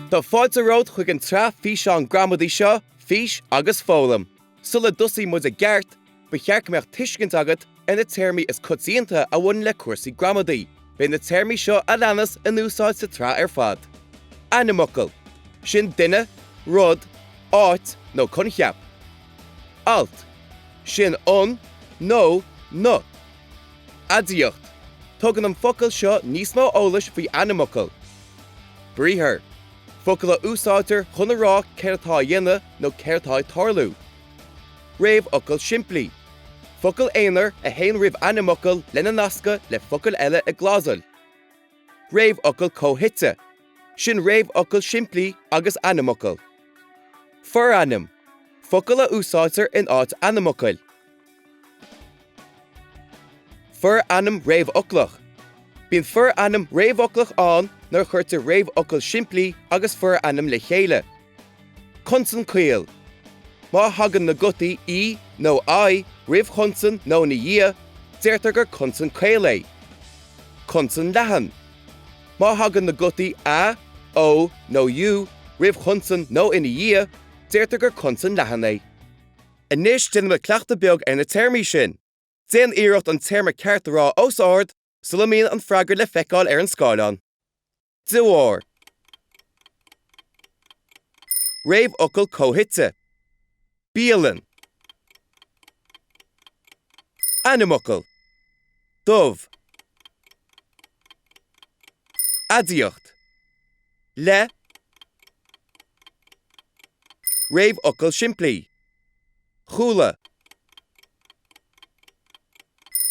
Tá fáilte ród chuig an tre Físeán gramadaí seo, fís agus foghlaim. Sulla dusaí muid a gceart, ba chearc meach tuiscint agat ina téarmaí is codsaíonta a bhain le cuasaí gramadaí. Bé na téarmaí seo a leanas in úsáid sa tre fad. Animacal, sin duine, rud, áit nó chuncheap. Alt, sin nó. Adíocht, tugann an focail seo níos mó eolais faoi animacal. Bríthar, focail a úsáidtear chun rá ceir atá dhéine nó ceir atá tarlú. Réamhfocail simplí, focail éonar a haon roimh animacal lena nasca le focail eile a glásail. Réamhfocail cóhite, sin réamhfocail simplí agus animacal. Foranam, focail a úsáidtear in áit animacail. Foranam réamhfoclach, bíonn foranam réamhfoclach an nar chuirte réamhfocail simplí agus foranam le chéile. Chunsan caol, má hagann na gutaí í nó ai roimh chunsan nó na dhia, deirtear gur chunsan caol é. Chunsan leathan, má hagann na gutaí a, ó nó u roimh chunsan nó ina dhia, deirtear gur chunsan leathan é. Anois dhéanamh cleachta beag ar na téarmaí sin. Déan iirecht an téarma ceart rá os ard, sulla míon an freagar le feiceáil ar an scáileán. Dúár. Réamhfocail cóhite. Bíalan. Animacal. Dubh. Adíocht. Le. Réamhfocail simplí. Chúla.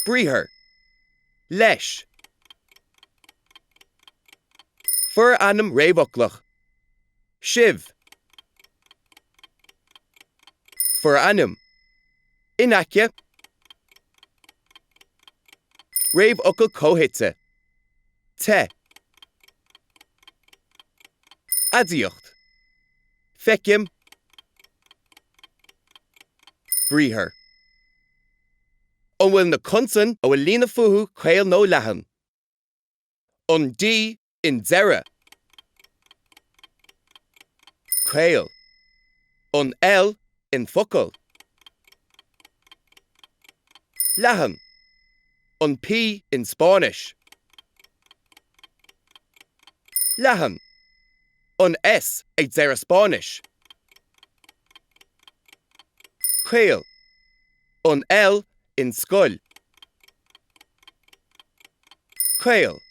Bríthar. Leis. Foranam réamhfoclach. Sibh. Foranam. Inaice. Réamhfocail cóhite. Te. Adíocht. Feicim. Bríthar. An bhfuil na chunsan a bhfuil lína futhú caol nó leathan. An dí in deireadh. Caol. An L in focail. Leathan. An P in Spáinis. Leathan. An S ag deireadh Spáinis. Caol. An L in scoil. Caol.